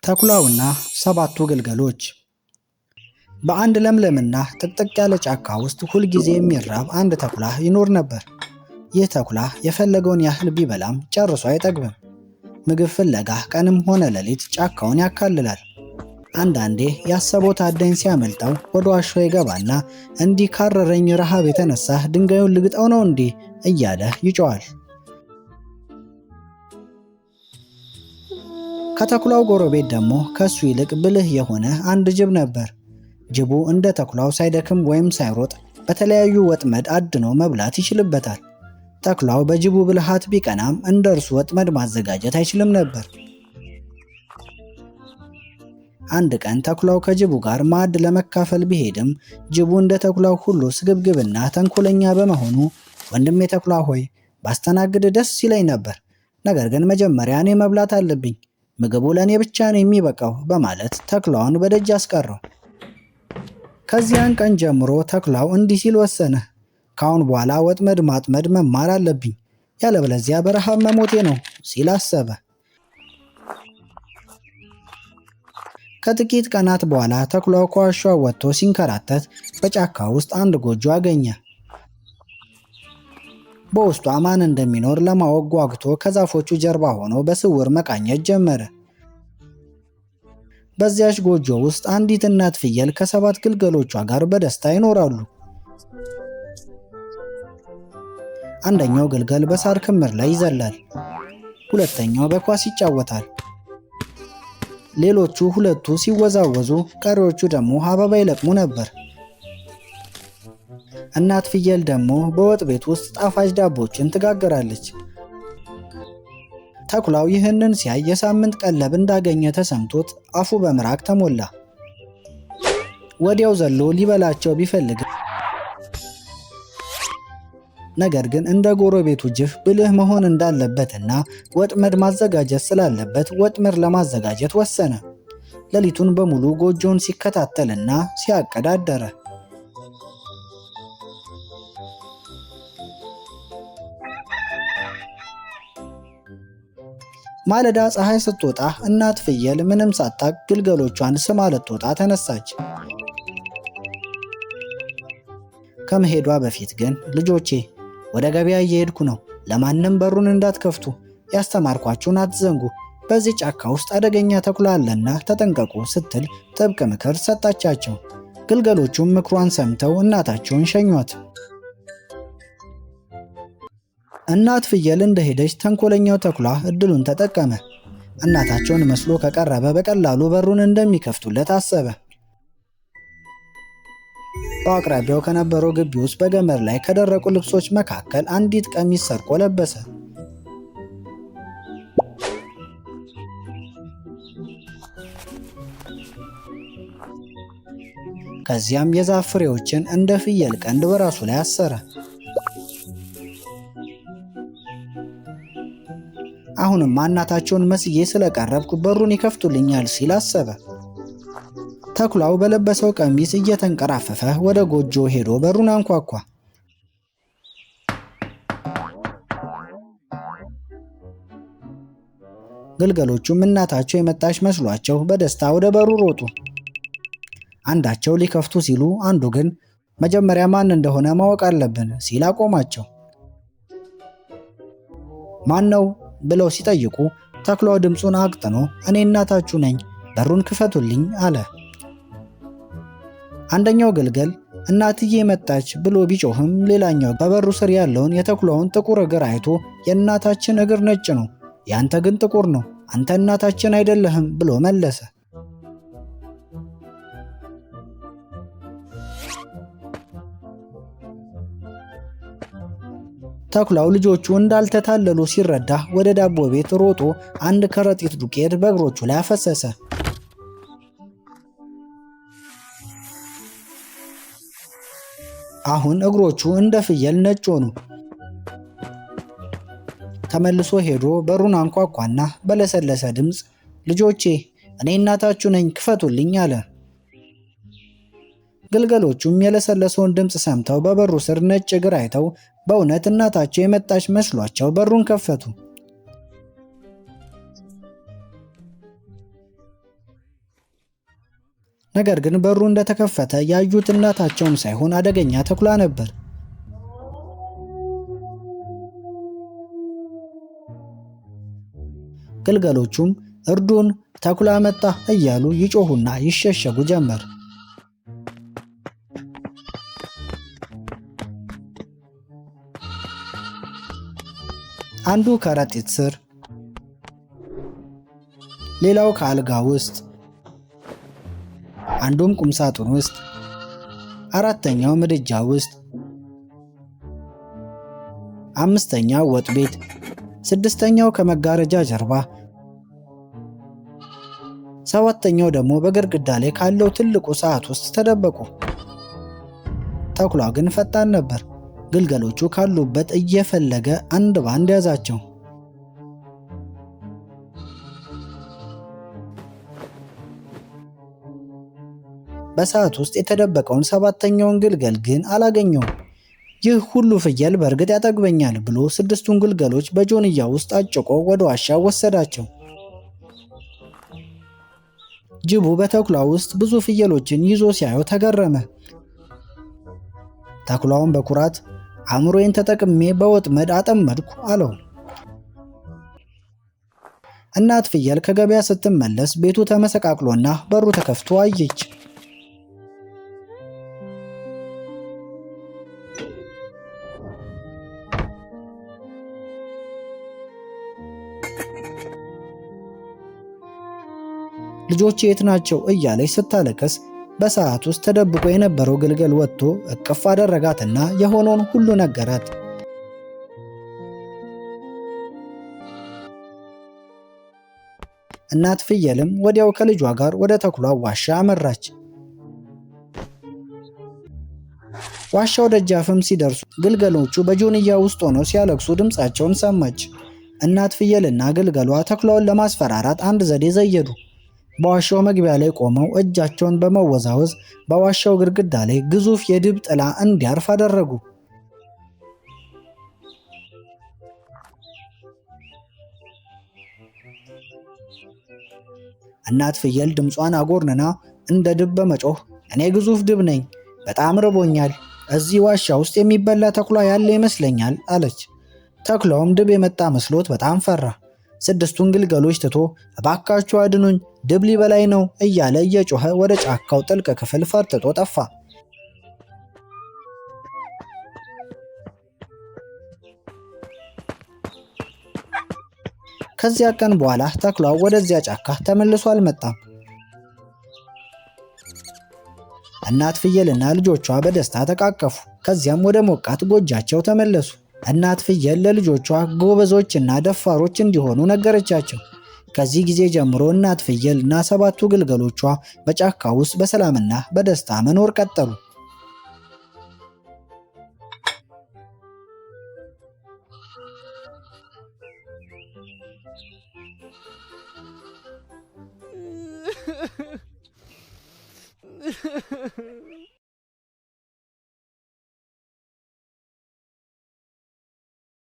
ተኩላውና ሰባቱ ግልገሎች። በአንድ ለምለምና ጥቅጥቅ ያለ ጫካ ውስጥ ሁልጊዜ የሚራብ አንድ ተኩላ ይኖር ነበር። ይህ ተኩላ የፈለገውን ያህል ቢበላም ጨርሶ አይጠግብም። ምግብ ፍለጋ ቀንም ሆነ ሌሊት ጫካውን ያካልላል። አንዳንዴ ያሰበው ታዳኝ ሲያመልጠው ወደ ዋሻው ይገባና እንዲህ ካረረኝ ረሃብ የተነሳ ድንጋዩን ልግጠው ነው እንዲህ እያለ ይጮዋል። ከተኩላው ጎረቤት ደግሞ ከሱ ይልቅ ብልህ የሆነ አንድ ጅብ ነበር። ጅቡ እንደ ተኩላው ሳይደክም ወይም ሳይሮጥ በተለያዩ ወጥመድ አድኖ መብላት ይችልበታል። ተኩላው በጅቡ ብልሃት ቢቀናም እንደ እርሱ ወጥመድ ማዘጋጀት አይችልም ነበር። አንድ ቀን ተኩላው ከጅቡ ጋር ማዕድ ለመካፈል ቢሄድም ጅቡ እንደ ተኩላው ሁሉ ስግብግብና ተንኮለኛ በመሆኑ ወንድሜ ተኩላ ሆይ ባስተናግድ ደስ ይለኝ ነበር፣ ነገር ግን መጀመሪያ እኔ መብላት አለብኝ፣ ምግቡ ለእኔ ብቻ ነው የሚበቃው በማለት ተኩላውን በደጅ አስቀረው። ከዚያን ቀን ጀምሮ ተኩላው እንዲህ ሲል ወሰነ፣ ካሁን በኋላ ወጥመድ ማጥመድ መማር አለብኝ፣ ያለበለዚያ በረሃብ መሞቴ ነው ሲል አሰበ። ከጥቂት ቀናት በኋላ ተኩላው ከዋሻው ወጥቶ ሲንከራተት በጫካ ውስጥ አንድ ጎጆ አገኘ። በውስጧ ማን እንደሚኖር ለማወቅ ጓጉቶ ከዛፎቹ ጀርባ ሆኖ በስውር መቃኘት ጀመረ። በዚያች ጎጆ ውስጥ አንዲት እናት ፍየል ከ7 ግልገሎቿ ጋር በደስታ ይኖራሉ። አንደኛው ግልገል በሳር ክምር ላይ ይዘላል፣ ሁለተኛው በኳስ ይጫወታል። ሌሎቹ ሁለቱ ሲወዛወዙ፣ ቀሪዎቹ ደግሞ አበባ ይለቅሙ ነበር። እናት ፍየል ደግሞ በወጥ ቤት ውስጥ ጣፋጭ ዳቦችን ትጋገራለች። ተኩላው ይህንን ሲያይ የሳምንት ቀለብ እንዳገኘ ተሰምቶት አፉ በምራቅ ተሞላ። ወዲያው ዘሎ ሊበላቸው ቢፈልግ፣ ነገር ግን እንደ ጎረቤቱ ጅብ ብልህ መሆን እንዳለበትና ወጥመድ ማዘጋጀት ስላለበት ወጥመድ ለማዘጋጀት ወሰነ። ሌሊቱን በሙሉ ጎጆውን ሲከታተልና ሲያቅድ አደረ። ማለዳ ፀሐይ ስትወጣ እናት ፍየል ምንም ሳታቅ ግልገሎቿን ስማ ልትወጣ ተነሳች። ከመሄዷ በፊት ግን ልጆቼ ወደ ገበያ እየሄድኩ ነው፣ ለማንም በሩን እንዳትከፍቱ፣ ያስተማርኳችሁን አትዘንጉ፣ በዚህ ጫካ ውስጥ አደገኛ ተኩላ አለና ተጠንቀቁ ስትል ጥብቅ ምክር ሰጣቻቸው። ግልገሎቹም ምክሯን ሰምተው እናታቸውን ሸኟት። እናት ፍየል እንደሄደች ተንኮለኛው ተኩላ እድሉን ተጠቀመ። እናታቸውን መስሎ ከቀረበ በቀላሉ በሩን እንደሚከፍቱለት አሰበ። በአቅራቢያው ከነበረው ግቢ ውስጥ በገመድ ላይ ከደረቁ ልብሶች መካከል አንዲት ቀሚስ ሰርቆ ለበሰ። ከዚያም የዛፍ ፍሬዎችን እንደ ፍየል ቀንድ በራሱ ላይ አሰረ። አሁንማ እናታቸውን መስዬ ስለቀረብኩ በሩን ይከፍቱልኛል ሲል አሰበ። ተኩላው በለበሰው ቀሚስ እየተንቀራፈፈ ወደ ጎጆ ሄዶ በሩን አንኳኳ። ግልገሎቹም እናታቸው የመጣች መስሏቸው በደስታ ወደ በሩ ሮጡ። አንዳቸው ሊከፍቱ ሲሉ አንዱ ግን መጀመሪያ ማን እንደሆነ ማወቅ አለብን ሲል አቆማቸው። ማን ነው ብለው ሲጠይቁ ተኩላው ድምፁን አቅጥኖ እኔ እናታችሁ ነኝ፣ በሩን ክፈቱልኝ አለ። አንደኛው ግልገል እናትዬ መጣች ብሎ ቢጮህም ሌላኛው በበሩ ስር ያለውን የተኩላውን ጥቁር እግር አይቶ የእናታችን እግር ነጭ ነው፣ ያንተ ግን ጥቁር ነው፣ አንተ እናታችን አይደለህም ብሎ መለሰ። ተኩላው ልጆቹ እንዳልተታለሉ ሲረዳ ወደ ዳቦ ቤት ሮጦ አንድ ከረጢት ዱቄት በእግሮቹ ላይ አፈሰሰ። አሁን እግሮቹ እንደ ፍየል ነጭ ሆኑ። ተመልሶ ሄዶ በሩን አንኳኳና በለሰለሰ ድምፅ ልጆቼ እኔ እናታችሁ ነኝ ክፈቱልኝ አለ። ግልገሎቹም የለሰለሰውን ድምፅ ሰምተው በበሩ ስር ነጭ እግር አይተው በእውነት እናታቸው የመጣች መስሏቸው በሩን ከፈቱ። ነገር ግን በሩ እንደተከፈተ ያዩት እናታቸውን ሳይሆን አደገኛ ተኩላ ነበር። ግልገሎቹም እርዱን፣ ተኩላ መጣ እያሉ ይጮሁና ይሸሸጉ ጀመር። አንዱ ከረጢት ስር፣ ሌላው ከአልጋ ውስጥ፣ አንዱም ቁምሳጥን ውስጥ፣ አራተኛው ምድጃ ውስጥ፣ አምስተኛው ወጥ ቤት፣ ስድስተኛው ከመጋረጃ ጀርባ፣ ሰባተኛው ደግሞ በግድግዳ ላይ ካለው ትልቁ ሰዓት ውስጥ ተደበቁ። ተኩላ ግን ፈጣን ነበር። ግልገሎቹ ካሉበት እየፈለገ አንድ ባንድ ያዛቸው። በሰዓት ውስጥ የተደበቀውን ሰባተኛውን ግልገል ግን አላገኘውም። ይህ ሁሉ ፍየል በእርግጥ ያጠግበኛል ብሎ ስድስቱን ግልገሎች በጆንያ ውስጥ አጭቆ ወደ ዋሻው ወሰዳቸው። ጅቡ በተኩላ ውስጥ ብዙ ፍየሎችን ይዞ ሲያየው ተገረመ። ተኩላውን በኩራት አእምሮዬን ተጠቅሜ በወጥመድ አጠመድኩ አለው። እናት ፍየል ከገበያ ስትመለስ ቤቱ ተመሰቃቅሎና በሩ ተከፍቶ አየች። ልጆቼ የት ናቸው እያለች ስታለቅስ በሰዓት ውስጥ ተደብቆ የነበረው ግልገል ወጥቶ እቅፍ አደረጋትና የሆነውን ሁሉ ነገራት። እናት ፍየልም ወዲያው ከልጇ ጋር ወደ ተኩላው ዋሻ አመራች። ዋሻው ደጃፍም ሲደርሱ ግልገሎቹ በጆንያ ውስጥ ሆነው ሲያለቅሱ ድምፃቸውን ሰማች። እናት ፍየልና ግልገሏ ተኩላውን ለማስፈራራት አንድ ዘዴ ዘየዱ። በዋሻው መግቢያ ላይ ቆመው እጃቸውን በመወዛወዝ በዋሻው ግድግዳ ላይ ግዙፍ የድብ ጥላ እንዲያርፍ አደረጉ። እናት ፍየል ድምጿን አጎርንና እንደ ድብ በመጮህ እኔ ግዙፍ ድብ ነኝ፣ በጣም ርቦኛል፣ እዚህ ዋሻ ውስጥ የሚበላ ተኩላ ያለ ይመስለኛል አለች። ተኩላውም ድብ የመጣ መስሎት በጣም ፈራ። ስድስቱን ግልገሎች ትቶ እባካችሁ አድኑኝ፣ ድብ ሊበላይ ነው እያለ እየጮኸ ወደ ጫካው ጥልቅ ክፍል ፈርጥጦ ጠፋ። ከዚያ ቀን በኋላ ተኩላው ወደዚያ ጫካ ተመልሶ አልመጣም። እናት ፍየልና ልጆቿ በደስታ ተቃቀፉ። ከዚያም ወደ ሞቃት ጎጃቸው ተመለሱ። እናት ፍየል ለልጆቿ ጎበዞችና ደፋሮች እንዲሆኑ ነገረቻቸው። ከዚህ ጊዜ ጀምሮ እናት ፍየልና ሰባቱ ግልገሎቿ በጫካ ውስጥ በሰላምና በደስታ መኖር ቀጠሉ።